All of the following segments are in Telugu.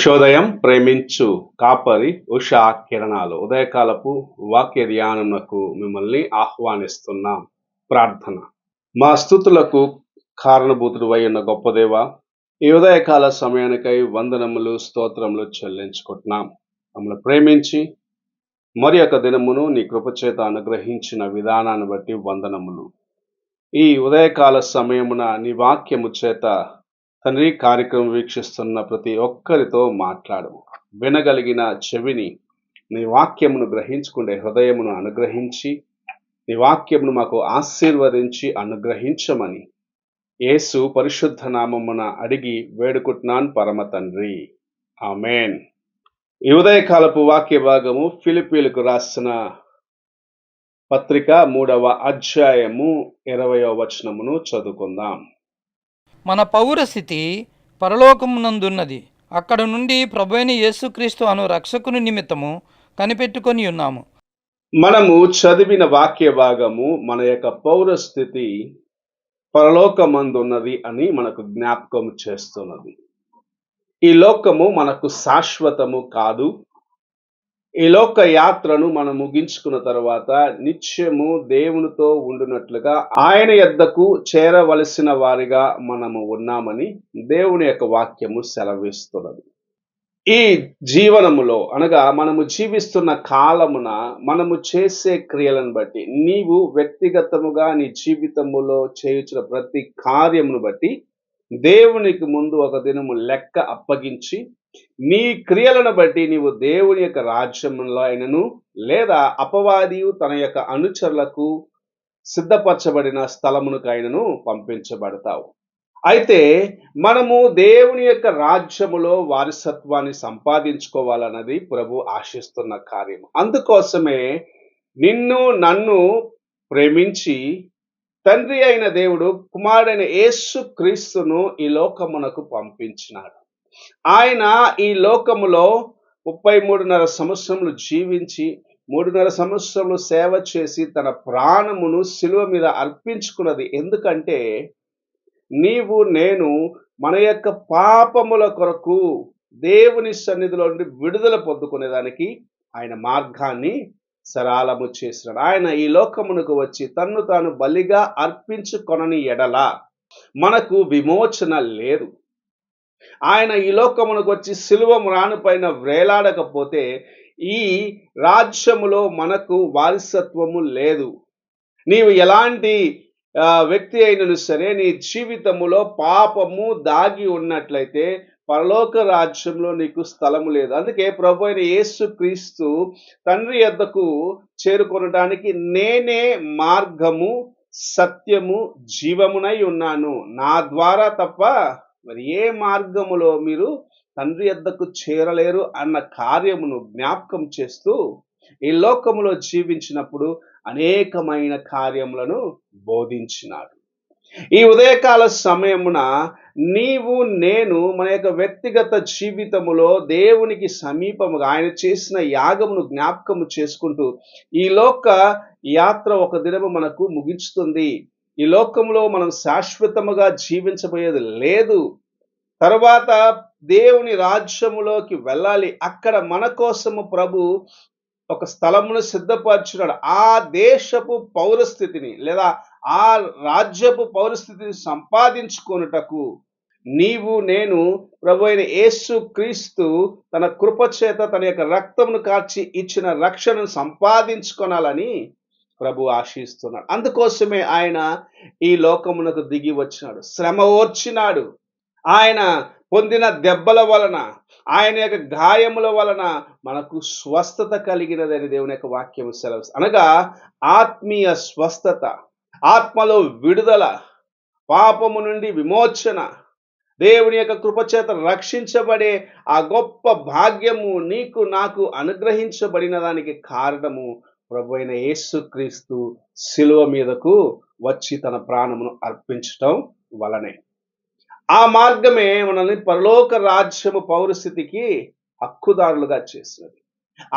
ఉషోదయం ప్రేమించు కాపరి ఉషా కిరణాలు ఉదయకాలపు వాక్య ధ్యానమునకు మిమ్మల్ని ఆహ్వానిస్తున్నాం. ప్రార్థన. మా స్తుతులకు కారణభూతుడు ఉన్న గొప్ప దేవ, ఈ ఉదయకాల సమయానికై వందనములు స్తోత్రములు చెల్లించుకుంటున్నాం. మమ్మల్ని ప్రేమించి మరి యొక్క దినమును నీ కృపచేత అనుగ్రహించిన విధానాన్ని బట్టి వందనములు. ఈ ఉదయకాల సమయమున నీ వాక్యము చేత తండ్రి కార్యక్రమం వీక్షిస్తున్న ప్రతి ఒక్కరితో మాట్లాడు. వినగలిగిన చెవిని నీ వాక్యమును గ్రహించుకునే హృదయమును అనుగ్రహించి నీ వాక్యమును మాకు ఆశీర్వదించి అనుగ్రహించమని యేసు పరిశుద్ధ నామమున అడిగి వేడుకుంటున్నాను పరమ తండ్రి, ఆమేన్. ఈ ఉదయకాలపు వాక్య భాగము ఫిలిప్పీలకు రాసిన పత్రిక 3వ అధ్యాయము 20వ వచనమును చదువుకుందాం. మన పౌరస్థితి పరలోకమునందున్నది. అక్కడ నుండి ప్రభువైన యేసుక్రీస్తు అను రక్షకుని నిమిత్తము కనిపెట్టుకొని ఉన్నాము. మనము చదివిన వాక్య భాగము మన యొక్క పౌరస్థితి పరలోకమందున్నది అని మనకు జ్ఞాపకం చేస్తున్నది. ఈ లోకము మనకు శాశ్వతము కాదు. ఈ లోక యాత్రను మనం ముగించుకున్న తర్వాత నిత్యము దేవునితో ఉండునట్లుగా ఆయన యొద్దకు చేరవలసిన వారిగా మనము ఉన్నామని దేవుని యొక్క వాక్యము సెలవిస్తున్నది. ఈ జీవనములో అనగా మనము జీవిస్తున్న కాలమున మనము చేసే క్రియలను బట్టి నీవు వ్యక్తిగతముగా నీ జీవితములో చేయుచున్న ప్రతి కార్యమును బట్టి దేవునికి ముందు ఒక దినము లెక్క అప్పగించి నీ క్రియలను బట్టి నీవు దేవుని యొక్క రాజ్యంలో అయినను లేదా అపవాదియు తన యొక్క అనుచరులకు సిద్ధపరచబడిన స్థలమునకైనను పంపించబడతావు. అయితే మనము దేవుని యొక్క రాజ్యములో వారసత్వాన్ని సంపాదించుకోవాలన్నది ప్రభు ఆశిస్తున్న కార్యం. అందుకోసమే నిన్ను నన్ను ప్రేమించి తండ్రి అయిన దేవుడు కుమారుడైన యేసు క్రీస్తును ఈ లోకమునకు పంపించినాడు. ఆయన ఈ లోకములో 33.5 సంవత్సరములు జీవించి 3.5 సంవత్సరములు సేవ చేసి తన ప్రాణమును శిలువ మీద అర్పించుకున్నది ఎందుకంటే నీవు నేను మన యొక్క పాపముల కొరకు దేవుని సన్నిధిలో నుండి విడుదల పొందుకునేదానికి ఆయన మార్గాన్ని సరళము చేసినాడు. ఆయన ఈ లోకమునకు వచ్చి తన్ను తాను బలిగా అర్పించుకొనని ఎడల మనకు విమోచన లేదు. ఆయన ఈ లోకమునకు వచ్చి శిలువ మ్రానుపైన వేలాడకపోతే ఈ రాజ్యములో మనకు వారసత్వము లేదు. నీవు ఎలాంటి వ్యక్తి అయినను సరే నీ జీవితములో పాపము దాగి ఉన్నట్లయితే పరలోక రాజ్యంలో నీకు స్థలము లేదు. అందుకే ప్రభు అయిన యేసు క్రీస్తు తండ్రి యొద్దకు చేరుకొనడానికి నేనే మార్గము సత్యము జీవమునై ఉన్నాను, నా ద్వారా తప్ప మరి ఏ మార్గములో మీరు తండ్రి యొద్దకు చేరలేరు అన్న కార్యమును జ్ఞాపకం చేస్తూ ఈ లోకములో జీవించినప్పుడు అనేకమైన కార్యములను బోధించినాడు. ఈ ఉదయకాల సమయమున నీవు నేను మన యొక్క వ్యక్తిగత జీవితములో దేవునికి సమీపముగా ఆయన చేసిన యాగమును జ్ఞాపకము చేసుకుంటూ ఈ లోక యాత్ర ఒక దినము మనకు ముగించుతుంది. ఈ లోకంలో మనం శాశ్వతముగా జీవించబోయేది లేదు. తర్వాత దేవుని రాజ్యములోకి వెళ్ళాలి. అక్కడ మన కోసము ప్రభు ఒక స్థలమును సిద్ధపరచున్నాడు. ఆ దేశపు పౌరస్థితిని లేదా ఆ రాజ్యపు పౌరస్థితిని సంపాదించుకొనుటకు నీవు నేను ప్రభు అయిన యేసు క్రీస్తు తన కృపచేత తన యొక్క రక్తమును కార్చి ఇచ్చిన రక్షణను సంపాదించుకొనాలని ప్రభు ఆశిస్తున్నాడు. అందుకోసమే ఆయన ఈ లోకమునకు దిగి వచ్చినాడు, శ్రమ ఓర్చినాడు. ఆయన పొందిన దెబ్బల వలన ఆయన యొక్క గాయముల వలన మనకు స్వస్థత కలిగినదని దేవుని యొక్క వాక్యము సెలవు. అనగా ఆత్మీయ స్వస్థత, ఆత్మలో విడుదల, పాపము నుండి విమోచన, దేవుని యొక్క కృపచేత రక్షించబడే ఆ గొప్ప భాగ్యము నీకు నాకు అనుగ్రహించబడిన దానికి కారణము ప్రభు అయిన యేసుక్రీస్తు శిలువ మీదకు వచ్చి తన ప్రాణమును అర్పించటం వలనే. ఆ మార్గమే మనల్ని పరలోక రాజ్యము పౌరస్థితికి హక్కుదారులుగా చేసినది.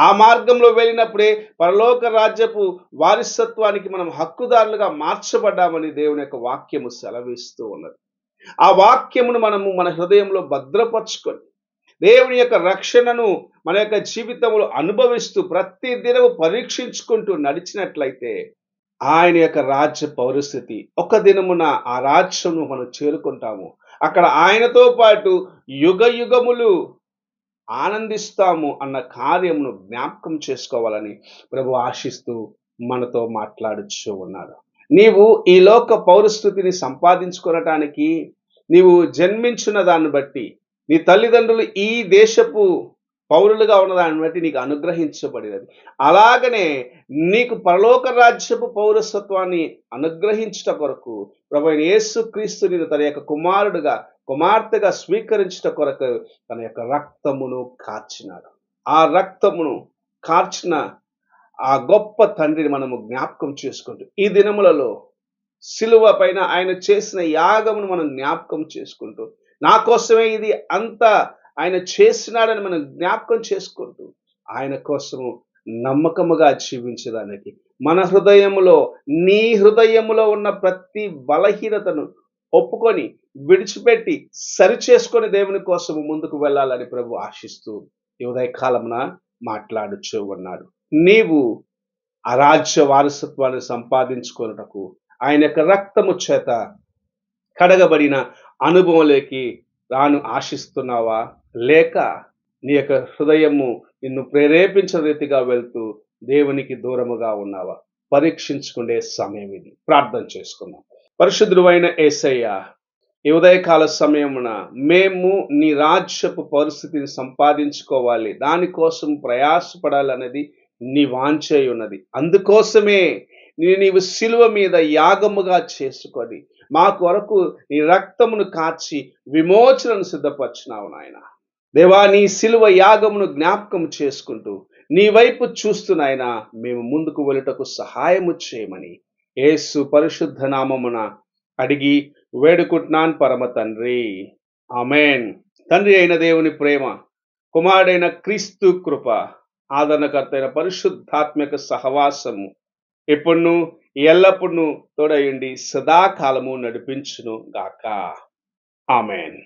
ఆ మార్గంలో వెళ్ళినప్పుడే పరలోక రాజ్యపు వారసత్వానికి మనం హక్కుదారులుగా మార్చబడ్డామని దేవుని యొక్క వాక్యము సెలవిస్తూ ఉన్నది. ఆ వాక్యమును మనము మన హృదయంలో భద్రపరచుకొని దేవుని యొక్క రక్షణను మన యొక్క జీవితంలో అనుభవిస్తూ ప్రతి దినము పరీక్షించుకుంటూ నడిచినట్లయితే ఆయన యొక్క రాజ్య పౌరస్థితి ఒక దినమున ఆ రాజ్యమును మనం చేరుకుంటాము. అక్కడ ఆయనతో పాటు యుగ యుగములు ఆనందిస్తాము అన్న కార్యమును జ్ఞాపకం చేసుకోవాలని ప్రభు ఆశిస్తూ మనతో మాట్లాడుచూ ఉన్నాడు. నీవు ఈ లోక పౌరస్థితిని సంపాదించుకొనటానికి నీవు జన్మించిన దాన్ని బట్టి, నీ తల్లిదండ్రులు ఈ దేశపు పౌరులుగా ఉన్న దాన్ని బట్టి నీకు అనుగ్రహించబడినది. అలాగనే నీకు పరలోక రాజ్యపు పౌరసత్వాన్ని అనుగ్రహించుట కొరకు ప్రభువైన యేసుక్రీస్తు నిన్ను తన యొక్క కుమారుడుగా, కుమార్తెగా స్వీకరించుట కొరకు తన యొక్క రక్తమును కార్చినాడు. ఆ రక్తమును కార్చిన ఆ గొప్ప తండ్రిని మనము జ్ఞాపకం చేసుకుంటూ ఈ దినములలో సిలువ పైన ఆయన చేసిన యాగమును మనం జ్ఞాపకం చేసుకుంటూ, నా కోసమే ఇది అంతా ఆయన చేసినాడని మనం జ్ఞాపకం చేసుకుంటూ, ఆయన కోసము నమ్మకముగా జీవించడానికి మన హృదయములో, నీ హృదయములో ఉన్న ప్రతి బలహీనతను ఒప్పుకొని, విడిచిపెట్టి, సరిచేసుకొని దేవుని కోసము ముందుకు వెళ్ళాలని ప్రభు ఆశిస్తూ ఈ ఉదయకాలమున మాట్లాడుచూ ఉన్నాడు. నీవు ఆ రాజ్య వారసత్వాన్ని సంపాదించుకొనుటకు ఆయన యొక్క రక్తము చేత కడగబడిన అనుభవంలోకి రాను ఆశిస్తున్నావా? లేక నీ యొక్క హృదయము నిన్ను ప్రేరేపించిన రీతిగా వెళ్తూ దేవునికి దూరముగా ఉన్నావా? పరీక్షించుకునే సమయం ఇది. ప్రార్థన చేసుకుందాం. పరిశుద్ధుడైన యేసయ్య, ఈ ఉదయకాల సమయమున మేము నీ రాజ్యపు పరిస్థితిని సంపాదించుకోవాలి, దానికోసం ప్రయాసపడాలనేది నీ వాంఛై ఉన్నది. అందుకోసమే నీవు శిలువ మీద యాగముగా చేసుకొని మా కొరకు నీ రక్తమును కార్చి విమోచనను సిద్ధపరిచినావు నాయన. దేవా, నీ శిలువ యాగమును జ్ఞాపకం చేసుకుంటూ నీ వైపు చూస్తూ నాయన మేము ముందుకు వెళ్ళుటకు సహాయము చేయమని యేసు పరిశుద్ధ నామమున అడిగి వేడుకుంటున్నాను పరమ తండ్రి. ఆమేన్. తండ్రి అయిన దేవుని ప్రేమ, కుమారుడైన క్రీస్తు కృప, ఆదరణకర్త అయిన పరిశుద్ధాత్మక సహవాసము ఎప్పుడును ఎల్లప్పుడూ తోడయుండి సదాకాలము నడిపించును గాక. ఆమేన్.